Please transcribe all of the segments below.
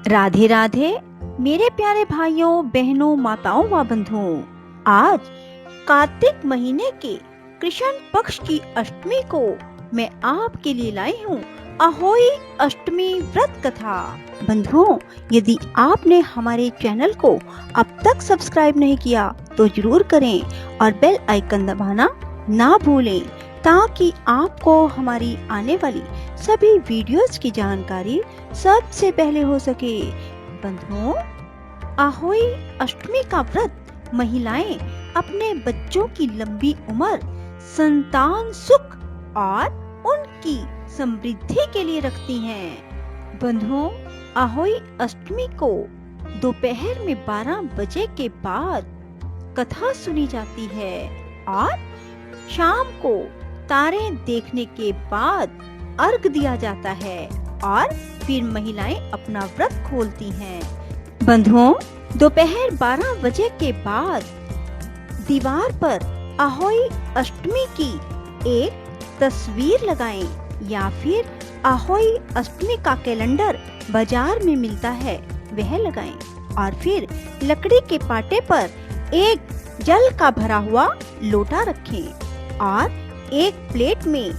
राधे राधे मेरे प्यारे भाइयों बहनों माताओं व बंधुओं। आज कार्तिक महीने के कृष्ण पक्ष की अष्टमी को मैं आपके लिए लाई हूँ अहोई अष्टमी व्रत कथा। बंधुओं, यदि आपने हमारे चैनल को अब तक सब्सक्राइब नहीं किया तो जरूर करें और बेल आइकन दबाना ना भूलें ताकि आपको हमारी आने वाली सभी वीडियोस की जानकारी सबसे पहले हो सके। बंधुओं, अहोई अष्टमी का व्रत महिलाएं अपने बच्चों की लंबी उम्र, संतान सुख और उनकी समृद्धि के लिए रखती हैं। बंधुओं, अहोई अष्टमी को दोपहर में 12 बजे के बाद कथा सुनी जाती है और शाम को तारे देखने के बाद अर्घ दिया जाता है और फिर महिलाएं अपना व्रत खोलती हैं। बंधुओं, दोपहर 12 बजे के बाद दीवार पर अहोई अष्टमी की एक तस्वीर लगाएं या फिर अहोई अष्टमी का कैलेंडर बाजार में मिलता है वह लगाएं और फिर लकड़ी के पाटे पर एक जल का भरा हुआ लोटा रखें और एक प्लेट में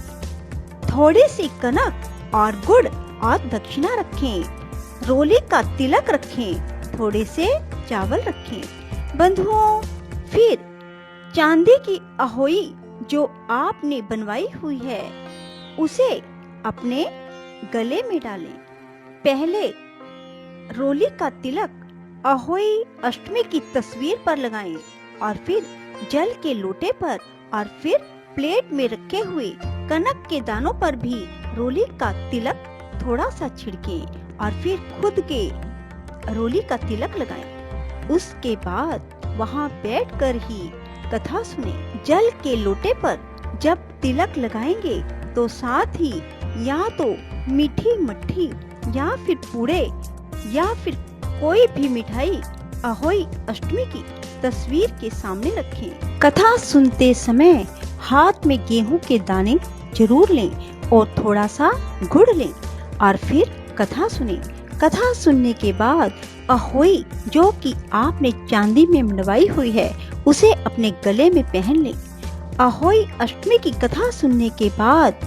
थोड़ी सी कनक और गुड़ और दक्षिणा रखें। रोली का तिलक रखें, थोड़े से चावल रखें। बंधुओं, फिर चांदी की अहोई जो आपने बनवाई हुई है उसे अपने गले में डालें। पहले रोली का तिलक अहोई अष्टमी की तस्वीर पर लगाएं और फिर जल के लोटे पर और फिर प्लेट में रखे हुए कनक के दानों पर भी रोली का तिलक थोड़ा सा छिड़कें और फिर खुद के रोली का तिलक लगाएं। उसके बाद वहां बैठकर ही कथा सुने। जल के लोटे पर जब तिलक लगाएंगे तो साथ ही या तो मीठी मट्ठी या फिर पूड़े या फिर कोई भी मिठाई अहोई अष्टमी की तस्वीर के सामने रखें। कथा सुनते समय हाथ में गेहूं के दाने जरूर लें और थोड़ा सा गुड़ लें और फिर कथा सुने। कथा सुनने के बाद अहोई जो कि आपने चांदी में बनवाई हुई है उसे अपने गले में पहन लें। अहोई अष्टमी की कथा सुनने के बाद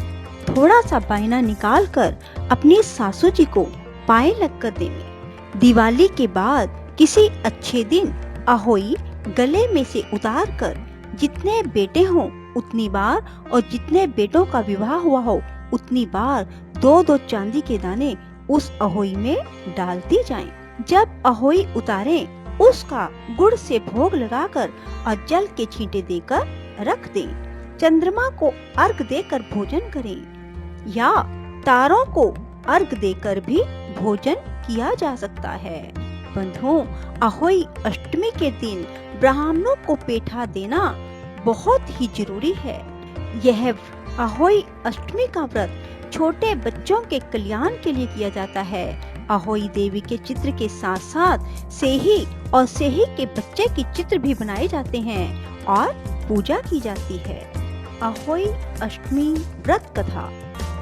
थोड़ा सा बायना निकाल कर अपनी सासू जी को पाए लग कर दें। दिवाली के बाद किसी अच्छे दिन अहोई गले में से उतार कर जितने बेटे हों उतनी बार और जितने बेटों का विवाह हुआ हो उतनी बार 2-2 चांदी के दाने उस अहोई में डालती जाएं। जब अहोई उतारें उसका गुड़ से भोग लगाकर और जल के छींटे देकर रख दें। चंद्रमा को अर्घ देकर भोजन करें या तारों को अर्घ देकर भी भोजन किया जा सकता है। बंधुओं, अहोई अष्टमी के दिन ब्राह्मणों को पेठा देना बहुत ही जरूरी है। यह अहोई अष्टमी का व्रत छोटे बच्चों के कल्याण के लिए किया जाता है। अहोई देवी के चित्र के साथ साथ सेही और सेही के बच्चे की चित्र भी बनाए जाते हैं और पूजा की जाती है। अहोई अष्टमी व्रत कथा।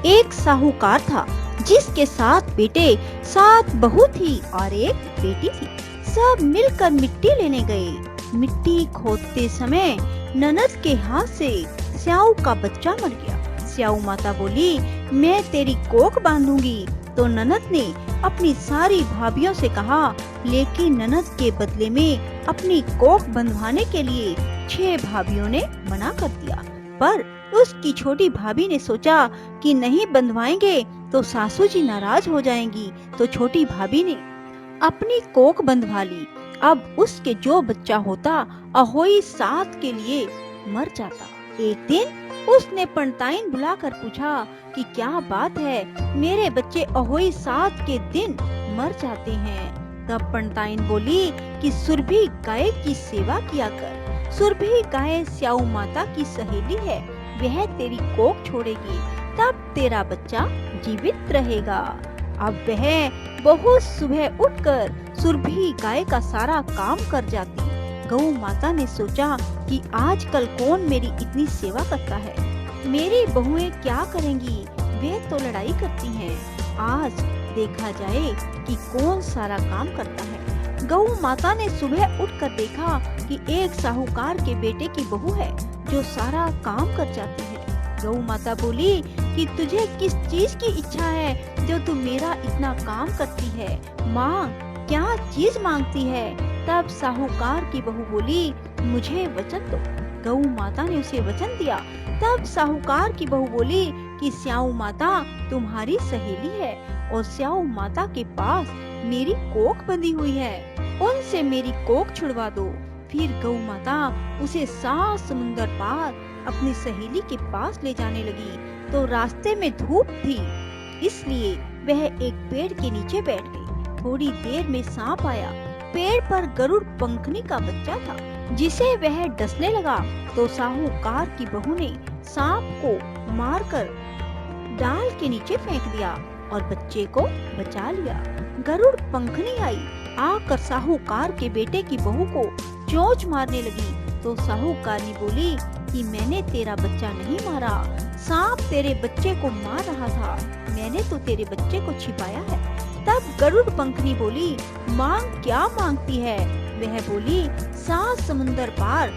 एक साहूकार था जिसके 7 बेटे 7 बहू थी और एक बेटी थी। सब मिलकर मिट्टी लेने गए। मिट्टी खोदते समय ननद के हाथ से स्याऊ का बच्चा मर गया। स्याऊ माता बोली, मैं तेरी कोख बांधूंगी। तो ननद ने अपनी सारी भाभियों से कहा, लेकिन ननद के बदले में अपनी कोख बंधवाने के लिए 6 भाभियों ने मना कर दिया। पर उसकी छोटी भाभी ने सोचा कि नहीं बंधवाएंगे तो सासू जी नाराज हो जाएंगी। तो छोटी भाभी ने अपनी कोख बंधवा ली। अब उसके जो बच्चा होता अहोई 7 के लिए मर जाता। एक दिन उसने पंडिताइन बुलाकर पूछा कि क्या बात है, मेरे बच्चे अहोई 7 के दिन मर जाते हैं। तब पंडिताइन बोली कि सुरभि गाय की सेवा किया कर। सुरभि गाय स्याऊ माता की सहेली है, वह तेरी कोख छोड़ेगी, तब तेरा बच्चा जीवित रहेगा। अब वह बहुत सुबह उठकर सुरभि गाय का सारा काम कर जाती। गौ माता ने सोचा कि आजकल कौन मेरी इतनी सेवा करता है, मेरी बहुएं क्या करेंगी, वे तो लड़ाई करती हैं। आज देखा जाए कि कौन सारा काम करता है। गौ माता ने सुबह उठकर देखा कि एक साहूकार के बेटे की बहू है जो सारा काम कर जाती है। गौ माता बोली कि तुझे किस चीज की इच्छा है जो तू मेरा इतना काम करती है, मांग, क्या चीज मांगती है। तब साहूकार की बहू बोली, मुझे वचन दो। गौ माता ने उसे वचन दिया। तब साहूकार की बहू बोली कि स्याऊ माता तुम्हारी सहेली है और स्याऊ माता के पास मेरी कोख बंधी हुई है, उनसे मेरी कोख छुड़वा दो। फिर गौ माता उसे 7 समुंदर पार अपनी सहेली के पास ले जाने लगी। तो रास्ते में धूप थी, इसलिए वह एक पेड़ के नीचे बैठ गई। थोड़ी देर में सांप आया। पेड़ पर गरुड़ पंखनी का बच्चा था जिसे वह डसने लगा। तो साहूकार की बहू ने सांप को मारकर डाल के नीचे फेंक दिया और बच्चे को बचा लिया। गरुड़ पंखनी आई, आकर साहूकार के बेटे की बहू को चोंच मारने लगी। तो साहूकारनी बोली कि मैंने तेरा बच्चा नहीं मारा, सांप तेरे बच्चे को मार रहा था, मैंने तो तेरे बच्चे को छिपाया है। तब गरुड़ पंखनी बोली, मांग, क्या मांगती है। वह बोली, 7 समुंदर पार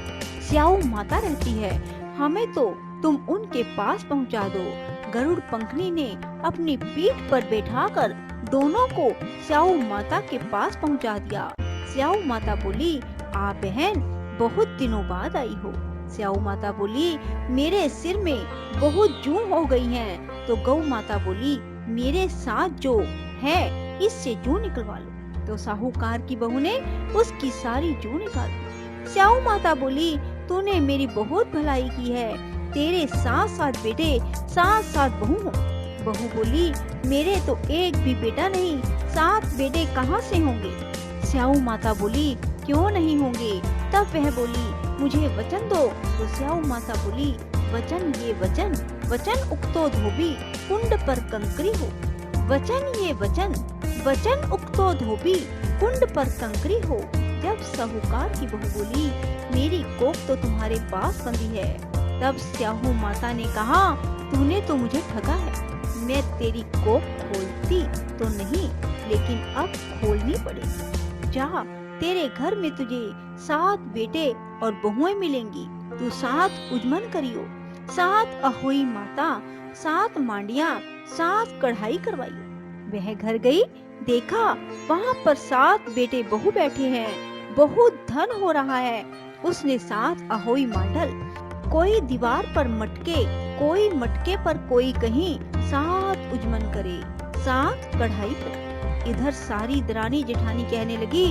स्याऊ माता रहती है, हमें तो तुम उनके पास पहुंचा दो। गरुड़ पंखनी ने अपनी पीठ पर बैठाकर दोनों को स्याऊ माता के पास पहुंचा दिया। स्याऊ माता बोली, आ बहन, बहुत दिनों बाद आई हो। स्याऊ माता बोली, मेरे सिर में बहुत जूं हो गई हैं। तो गौ माता बोली, मेरे साथ जो है इससे जूं निकलवा लो। तो साहूकार की बहू ने उसकी सारी जूं निकाल दी। स्याऊ माता बोली, तूने मेरी बहुत भलाई की है, तेरे 7 बेटे 7 बहू हो। बहू बोली, मेरे तो एक भी बेटा नहीं, 7 बेटे कहाँ से होंगे। स्याऊ माता बोली, क्यों नहीं होंगे। तब वह बोली, मुझे वचन दो। तो स्याऊ माता बोली, वचन ये वचन, वचन उक्तो धोबी कुंड पर कंकरी हो। वचन ये वचन, वचन उक्तो धोबी कुंड पर कंकरी हो। जब साहूकार की बहू बोली, मेरी कोख तो तुम्हारे पास बंधी है। तब स्याहू माता ने कहा, तूने तो मुझे ठगा है, मैं तेरी कोख खोलती तो नहीं, लेकिन अब खोलनी पड़ेगी। जा, तेरे घर में तुझे 7 बेटे और बहुएं मिलेंगी। तू 7 उजमन करियो, 7 अहोई माता, 7 मांडिया, 7 कढ़ाई करवाइयो। वह घर गई, देखा वहाँ पर 7 बेटे बहू बैठे हैं, बहुत धन हो रहा है। उसने 7 अहोई मांडल, कोई दीवार पर मटके, कोई मटके पर, कोई कहीं 7 उजमन करे, 7 कढ़ाई करे। इधर सारी दरानी जेठानी कहने लगी,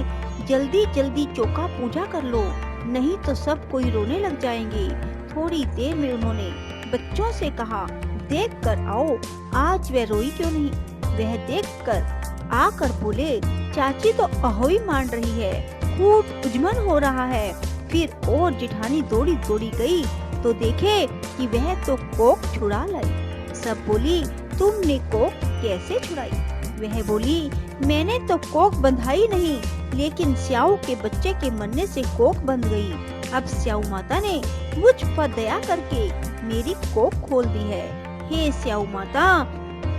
जल्दी जल्दी चौका पूजा कर लो, नहीं तो सब कोई रोने लग जाएंगे। थोड़ी देर में उन्होंने बच्चों से कहा, देख कर आओ, आज वह रोई क्यों नहीं। वह देखकर आकर बोले, चाची तो अहोई मान रही है, खूब उजमन हो रहा है। फिर और जेठानी दौड़ी दौड़ी गई तो देखे कि वह तो कोख छुड़ा लाई। सब बोली, तुमने कोख कैसे छुड़ाई। वह बोली, मैंने तो कोख बंधाई नहीं, लेकिन स्याऊ के बच्चे के मरने से कोख बंध गई। अब स्याऊ माता ने मुझ पर दया करके मेरी कोख खोल दी है। हे स्याऊ माता,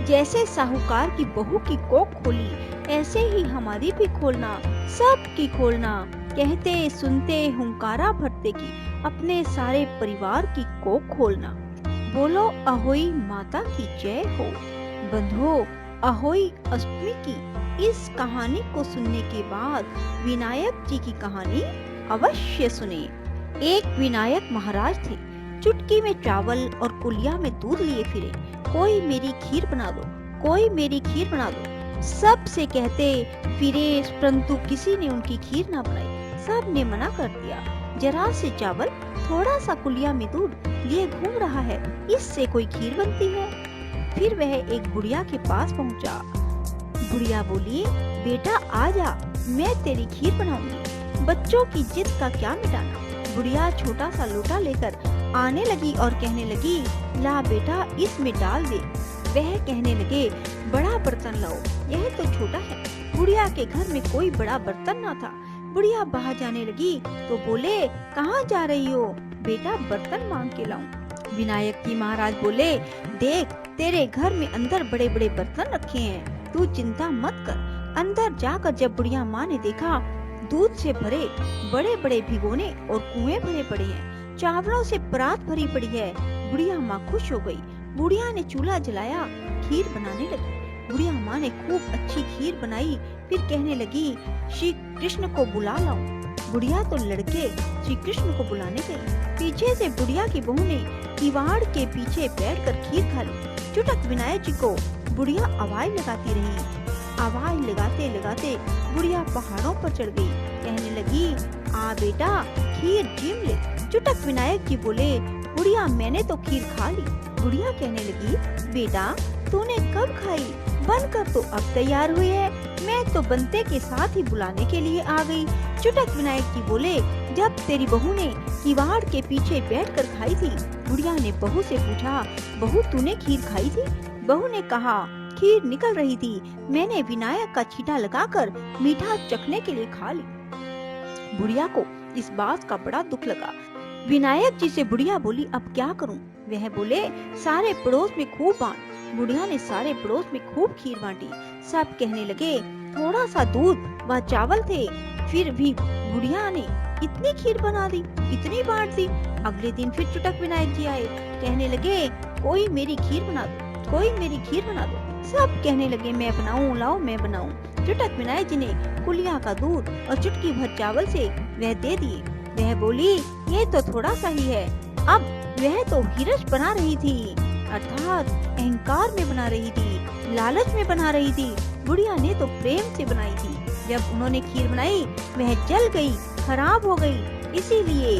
जैसे साहूकार की बहू की कोख खोली, ऐसे ही हमारी भी खोलना, सब की खोलना। कहते सुनते हुंकारा भरते की अपने सारे परिवार की कोख खोलना। बोलो अहोई माता की जय हो। बंधुओं, अहोई अष्टमी की इस कहानी को सुनने के बाद विनायक जी की कहानी अवश्य सुने। एक विनायक महाराज थे, चुटकी में चावल और कुलिया में दूध लिए फिरे। कोई मेरी खीर बना दो, कोई मेरी खीर बना दो, सब से कहते फिरे, परंतु किसी ने उनकी खीर ना बनाई। सब ने मना कर दिया। जरा से चावल, थोड़ा सा कुलिया में दूध लिए घूम रहा है, इससे कोई खीर बनती है। फिर वह एक बुढ़िया के पास पहुंचा। बुढ़िया बोली, बेटा आ जा, मैं तेरी खीर बनाऊंगी, बच्चों की जिद का क्या मिटाना। बुढ़िया छोटा सा लोटा लेकर आने लगी और कहने लगी, ला बेटा, इसमें डाल दे। वह कहने लगे, बड़ा बर्तन लाओ, यह तो छोटा है। बुढ़िया के घर में कोई बड़ा बर्तन ना था। बुढ़िया बाहर जाने लगी तो बोले, कहाँ जा रही हो। बेटा, बर्तन मांग के लाऊं। विनायक जी महाराज बोले, देख, तेरे घर में अंदर बड़े बड़े बर्तन रखे हैं, तू चिंता मत कर। अंदर जाकर जब बुढ़िया माँ ने देखा दूध से भरे बड़े बड़े भिगोने और कुएं भरे पड़े हैं, चावलों से परात भरी पड़ी है, बुढ़िया माँ खुश हो गई। बुढ़िया ने चूल्हा जलाया, खीर बनाने लगी। बुढ़िया माँ ने खूब अच्छी खीर बनाई, फिर कहने लगी, श्री कृष्ण को बुला लाओ। बुढ़िया तो लड़के श्री कृष्ण को बुलाने गई। पीछे से बुढ़िया की बहू ने किवाड़ के पीछे बैठकर खीर खा ली। चुटक विनायक जी को बुढ़िया आवाज लगाती रही। आवाज लगाते लगाते बुढ़िया पहाड़ों पर चढ़ गई। कहने लगी, आ बेटा खीर जिम ले। चुटक विनायक जी बोले, बुढ़िया मैंने तो खीर खा ली। बुढ़िया कहने लगी, बेटा तूने कब खाई? बनकर तो अब तैयार हुई है, मैं तो बनते के साथ ही बुलाने के लिए आ गई। चुटक विनायक जी बोले, जब तेरी बहू ने किवाड़ के पीछे बैठकर खाई थी। बुढ़िया ने बहू से पूछा, बहू तूने खीर खाई थी? बहू ने कहा, खीर निकल रही थी, मैंने विनायक का छींटा लगाकर मीठा चखने के लिए खा ली। बुढ़िया को इस बात का बड़ा दुख लगा। विनायक जी से बुढ़िया बोली, अब क्या करूं? वह बोले, सारे पड़ोस में खूब बांट। बुढ़िया ने सारे पड़ोस में खूब खीर बांटी। सब कहने लगे, थोड़ा सा दूध व चावल थे, फिर भी बुढ़िया ने इतनी खीर बना दी, इतनी बांट दी। अगले दिन फिर चुटक विनायक जी आए, कहने लगे, कोई मेरी खीर बना दो, कोई मेरी खीर बना दो। सब कहने लगे, मैं बनाऊं, लाओ मैं बनाऊं। चुटक विनायक जी ने कुलिया का दूध और चुटकी भर चावल से वह दे दिए। वह बोली, ये तो थोड़ा सा ही है। अब वह तो हिरस बना रही थी, अर्थात अहंकार में बना रही थी, लालच में बना रही थी। बुढ़िया ने तो प्रेम से बनाई थी। जब उन्होंने खीर बनाई वह जल गई, खराब हो गई। इसीलिए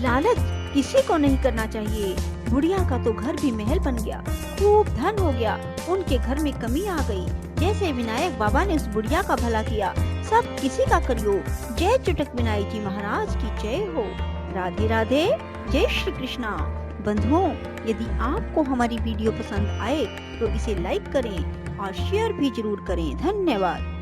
लालच किसी को नहीं करना चाहिए। बुढ़िया का तो घर भी महल बन गया, खूब धन हो गया। उनके घर में कमी आ गई। जैसे विनायक बाबा ने उस बुढ़िया का भला किया, सब किसी का करियो। जय चुटक विनायक जी महाराज की जय हो। राधे राधे, जय श्री कृष्णा। बंधुओं, यदि आपको हमारी वीडियो पसंद आए तो इसे लाइक करें और शेयर भी जरूर करें। धन्यवाद।